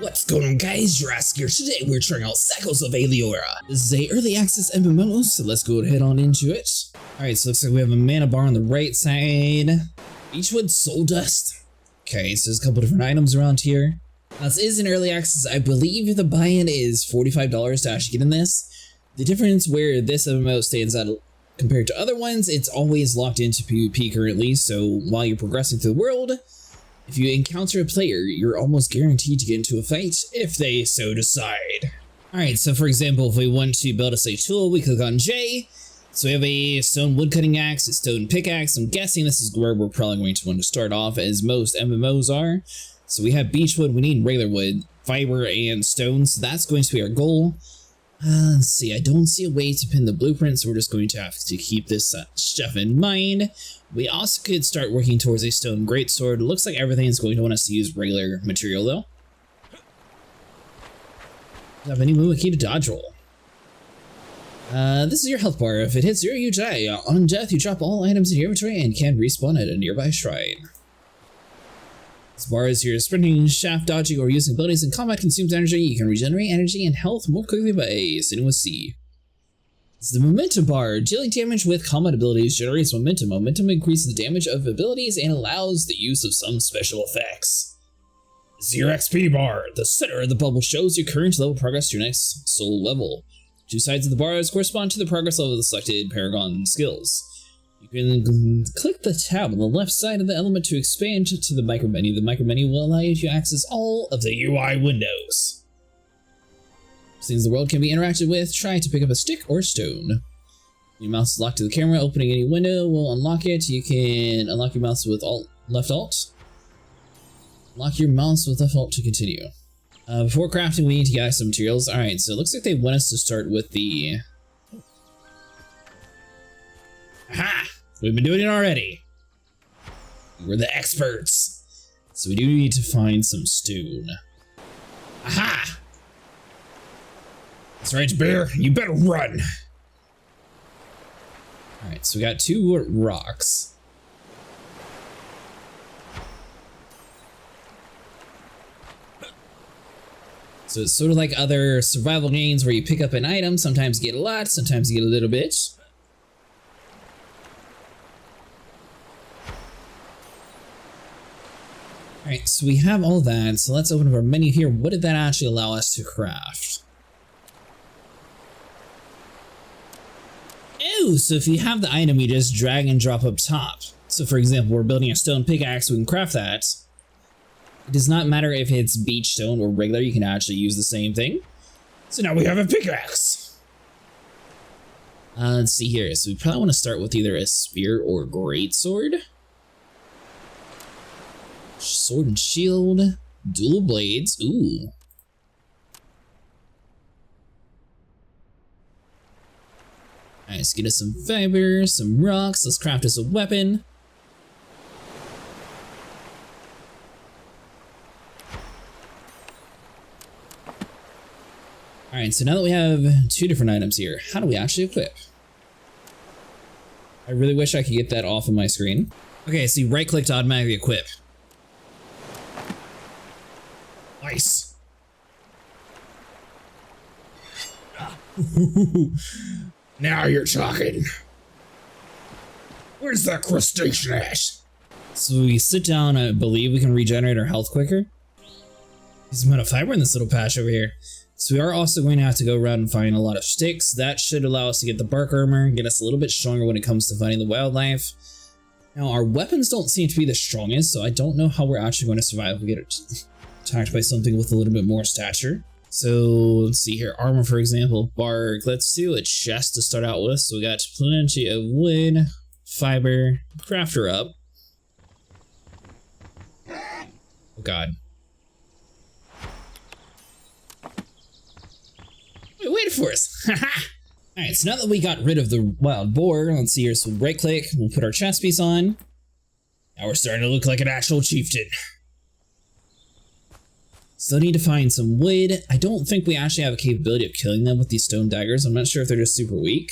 What's going on, guys? Jurassic here. Today we're trying out Cycles of Aylorea. This is a early access MMO, so let's go ahead on into it. Alright, so looks like we have a mana bar on the right side. Beechwood Soul Dust. Okay, so there's a couple different items around here. Now, this is an early access. I believe the buy-in is $45 to actually get in this. The difference where this MMO stands out compared to other ones, it's always locked into PvP currently, so while you're progressing through the world, if you encounter a player, you're almost guaranteed to get into a fight if they so decide. Alright, so for example, if we want to build us a tool, we click on J. So we have a stone woodcutting axe, a stone pickaxe. I'm guessing this is where we're probably going to want to start off, as most MMOs are. So we have beechwood, we need regular wood, fiber, and stone, so that's going to be our goal. Let's see, I don't see a way to pin the blueprint, so we're just going to have to keep this stuff in mind. We also could start working towards a stone greatsword. It looks like everything is going to want us to use regular material, though. Have any movement key to dodge roll? This is your health bar. If it hits 0, you die. On death, you drop all items in your inventory and can respawn at a nearby shrine. This bar is your sprinting, shaft dodging, or using abilities in combat consumes energy. You can regenerate energy and health more quickly by sitting with C. It's the momentum bar. Dealing damage with combat abilities generates momentum. Momentum increases the damage of abilities and allows the use of some special effects. This is your XP bar. The center of the bubble shows your current level progress to your next soul level. Two sides of the bars correspond to the progress level of the selected Paragon skills. You can click the tab on the left side of the element to expand to the micro menu. The micro menu will allow you to access all of the UI windows. Things the world can be interacted with. Try to pick up a stick or stone. Your mouse is locked to the camera. Opening any window will unlock it. You can unlock your mouse with left alt. Lock your mouse with left alt to continue. Before crafting, we need to gather some materials. Alright, so it looks like they want us to start with the... Aha! We've been doing it already. We're the experts. So we do need to find some stone. Aha! That's right, bear. You better run. Alright, so we got 2 rocks. So it's sort of like other survival games where you pick up an item. Sometimes you get a lot, sometimes you get a little bit. Alright, so we have all that. So let's open up our menu here. What did that actually allow us to craft? Ooh, so if you have the item, you just drag and drop up top. So for example, we're building a stone pickaxe, we can craft that. It does not matter if it's beach stone or regular, you can actually use the same thing. So now we have a pickaxe. Let's see here. So we probably want to start with either a spear or greatsword. Sword and shield. Dual blades. Ooh. Alright, let's get us some fiber, some rocks. Let's craft us a weapon. Alright, so now that we have 2 different items here, how do we actually equip? I really wish I could get that off of my screen. Okay, so you right-click to automatically equip. Nice. Now you're talking. Where's that crustacean at? So we sit down, I believe we can regenerate our health quicker. There's a amount of fiber in this little patch over here. So we are also going to have to go around and find a lot of sticks. That should allow us to get the bark armor, get us a little bit stronger when it comes to fighting the wildlife. Now our weapons don't seem to be the strongest, so I don't know how we're actually going to survive if we get attacked by something with a little bit more stature. So let's see here, armor for example, bark. Let's do a chest to start out with. So we got plenty of wood, fiber, crafter up. Oh god. Wait for us. Alright, so now that we got rid of the wild boar, let's see here. So right click, we'll put our chest piece on. Now we're starting to look like an actual chieftain. Still need to find some wood. I don't think we actually have a capability of killing them with these stone daggers. I'm not sure if they're just super weak.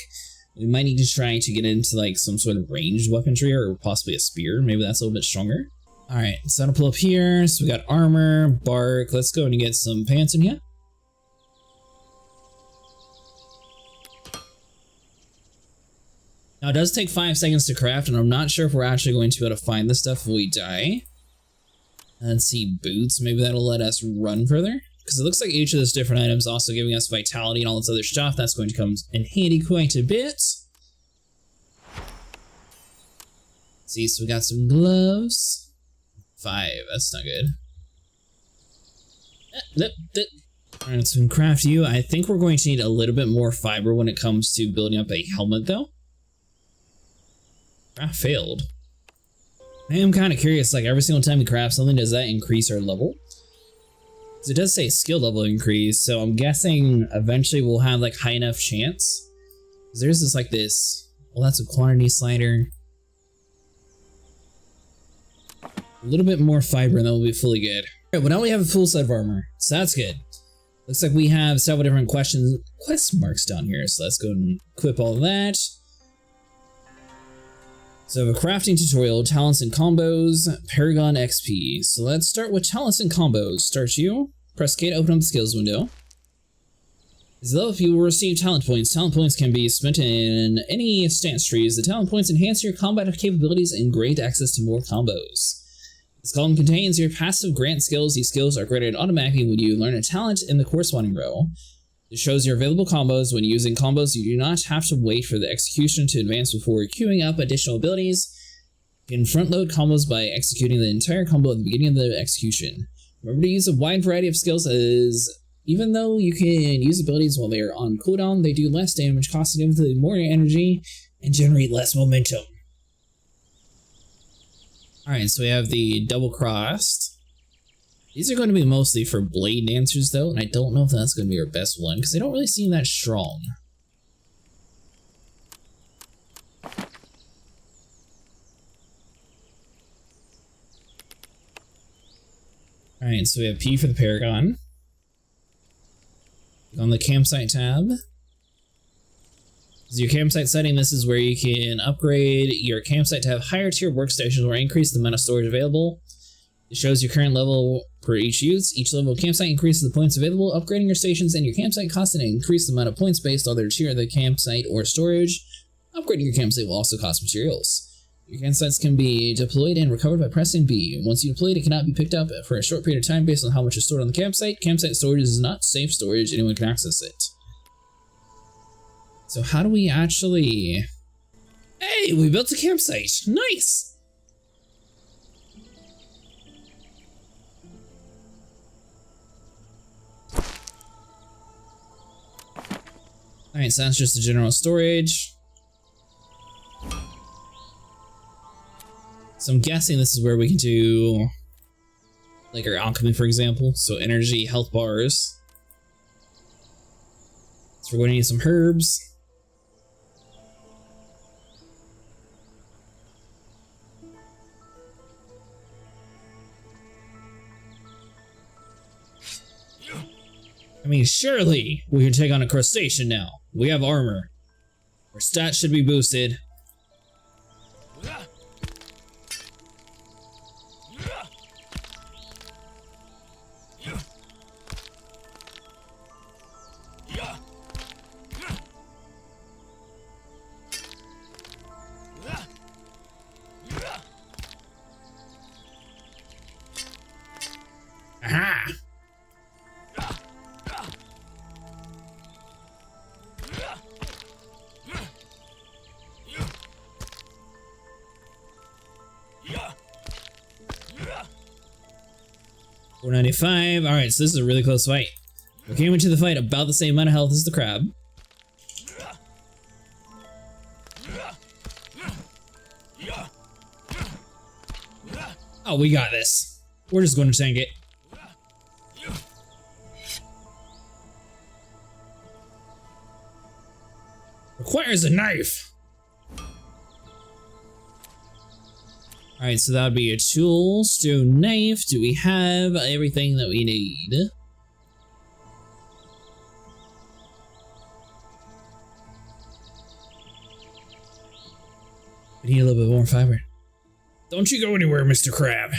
We might need to try to get into like some sort of ranged weaponry or possibly a spear. Maybe that's a little bit stronger. Alright, so I'll pull up here. So we got armor, bark. Let's go and get some pants in here. Now it does take 5 seconds to craft, and I'm not sure if we're actually going to be able to find this stuff if we die. Let's see, boots. Maybe that'll let us run further. Because it looks like each of those different items also giving us vitality and all this other stuff. That's going to come in handy quite a bit. See, so we got some gloves. 5, that's not good. Alright, so we can craft you. I think we're going to need a little bit more fiber when it comes to building up a helmet, though. Craft failed. I am kind of curious, like every single time we craft something, does that increase our level? Because it does say skill level increase, so I'm guessing eventually we'll have like high enough chance. Because there's this like this, well, that's a quantity slider. A little bit more fiber and that will be fully good. Alright, well now we have a full set of armor, so that's good. Looks like we have several different quest marks down here, so let's go and equip all of that. So a crafting tutorial, talents and combos, Paragon XP. So let's start with talents and combos. Start you, press K to open up the skills window. As you level up, you will receive talent points. Talent points can be spent in any stance trees. The talent points enhance your combat capabilities and grant access to more combos. This column contains your passive grant skills. These skills are granted automatically when you learn a talent in the corresponding row. It shows your available combos. When using combos, you do not have to wait for the execution to advance before queuing up additional abilities. You can front load combos by executing the entire combo at the beginning of the execution. Remember to use a wide variety of skills, as even though you can use abilities while they are on cooldown, they do less damage, cost significantly more energy, and generate less momentum. Alright, so we have the double crossed. These are going to be mostly for blade dancers though, and I don't know if that's going to be our best one, because they don't really seem that strong. Alright, so we have P for the Paragon. On the campsite tab. So your campsite setting, this is where you can upgrade your campsite to have higher tier workstations or increase the amount of storage available. It shows your current level per each use. Each level of campsite increases the points available. Upgrading your stations and your campsite costs an increase the amount of points based on their tier of the campsite or storage. Upgrading your campsite will also cost materials. Your campsites can be deployed and recovered by pressing B. Once you deploy it, it cannot be picked up for a short period of time based on how much is stored on the campsite. Campsite storage is not safe storage. Anyone can access it. So how do we actually... Hey, we built a campsite. Nice! Alright, so that's just the general storage. So I'm guessing this is where we can do like our alchemy, for example. So energy, health bars. So we're going to need some herbs. I mean, surely we can take on a crustacean now. We have armor. Our stats should be boosted. Aha! $495. Alright, so this is a really close fight. We came into the fight about the same amount of health as the crab. Oh, we got this. We're just going to tank it. Requires a knife. Alright, so that would be a tool, stone knife. Do we have everything that we need? We need a little bit more fiber. Don't you go anywhere, Mr. Crab.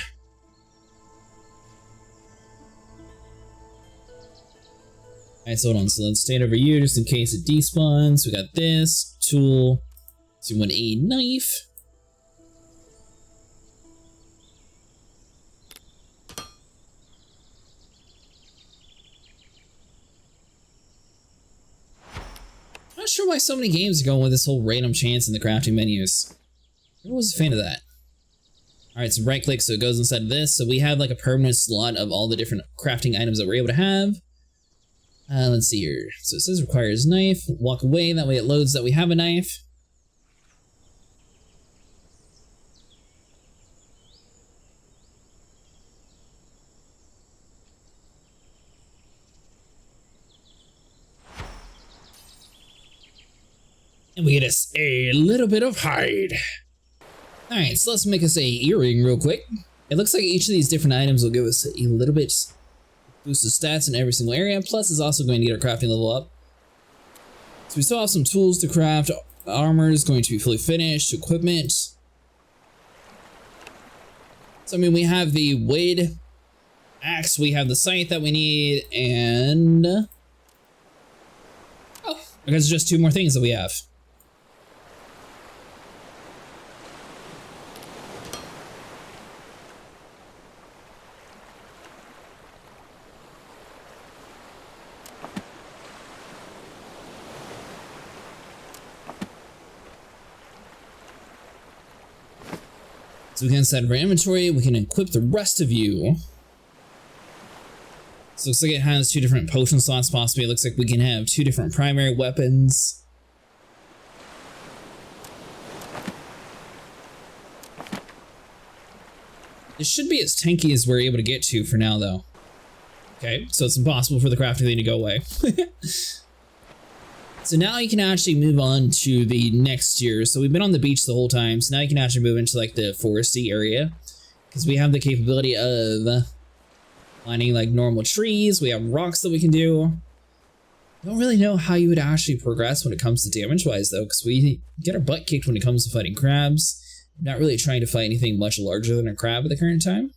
Alright, so hold on. So let's stand over you just in case it despawns. We got this tool. So we want a knife. I'm not sure why so many games are going with this whole random chance in the crafting menus. I was a fan of that. Alright, so right click so it goes inside of this. So we have like a permanent slot of all the different crafting items that we're able to have. Let's see here. So it says requires knife. Walk away, that way it loads that we have a knife. And we get us a little bit of hide. Alright, so let's make us a earring real quick. It looks like each of these different items will give us a little bit boost of stats in every single area, plus it's also going to get our crafting level up. So we still have some tools to craft. Armor is going to be fully finished. Equipment. So I mean, we have the wood axe, we have the scythe that we need, and oh, I guess it's just 2 more things that we have. So we can set our inventory, we can equip the rest of you. So it looks like it has 2 different potion slots possibly. It looks like we can have 2 different primary weapons. It should be as tanky as we're able to get to for now though. Okay, so it's impossible for the crafting thing to go away. So now you can actually move on to the next tier. So we've been on the beach the whole time, so now you can actually move into like the foresty area. Because we have the capability of finding like normal trees, we have rocks that we can do. I don't really know how you would actually progress when it comes to damage wise though, because we get our butt kicked when it comes to fighting crabs. Not really trying to fight anything much larger than a crab at the current time.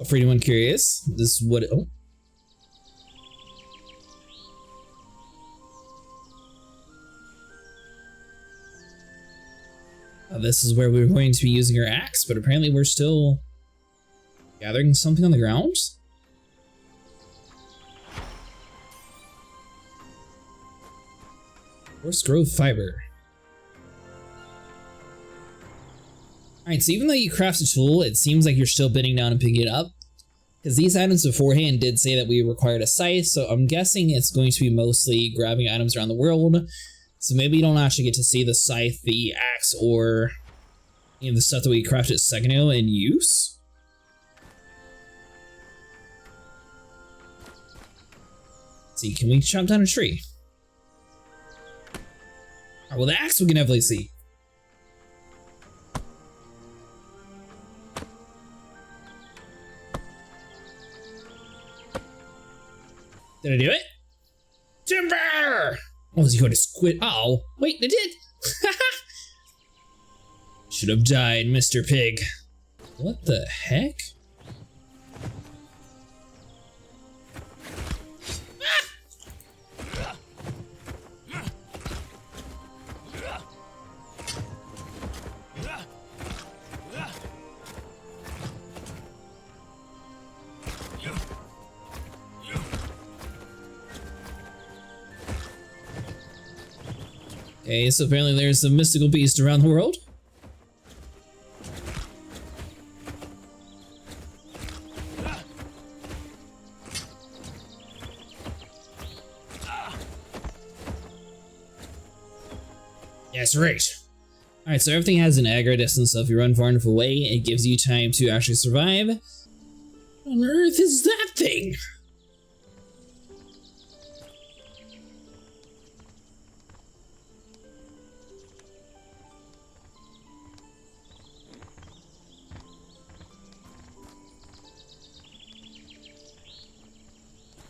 For anyone curious, this is what it, oh. This is where we're going to be using our axe, but apparently we're still gathering something on the ground. Forest growth fiber. Alright, so even though you craft a tool, it seems like you're still bending down and picking it up. Because these items beforehand did say that we required a scythe, so I'm guessing it's going to be mostly grabbing items around the world. So maybe you don't actually get to see the scythe, the axe, or any of the stuff that we crafted a second ago in use. Let's see, can we chop down a tree? Alright, well the axe we can definitely see. Did I do it? Timber! Oh, is he going to squid? Oh, wait, it did! Should have died, Mr. Pig. What the heck? Okay, so apparently there's a mystical beast around the world. That's right. Alright, so everything has an aggro distance, so if you run far enough away, it gives you time to actually survive. What on earth is that thing?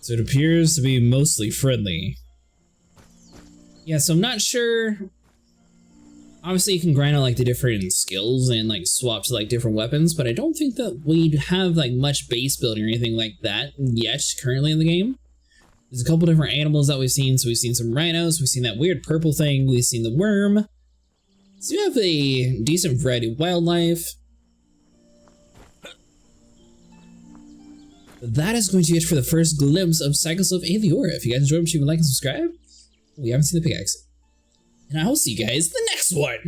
So it appears to be mostly friendly. Yeah, so I'm not sure Obviously, you can grind out like the different skills and like swap to like different weapons, but I don't think that we have like much base building or anything like that yet currently in the game. There's a couple different animals that we've seen. So we've seen some rhinos, we've seen that weird purple thing, we've seen the wyrm. So you have a decent variety of wildlife. That is going to be it for the first glimpse of Cycles of Aylorea. If you guys enjoyed, make sure you like and subscribe. We haven't seen the pickaxe. And I will see you guys in the next one.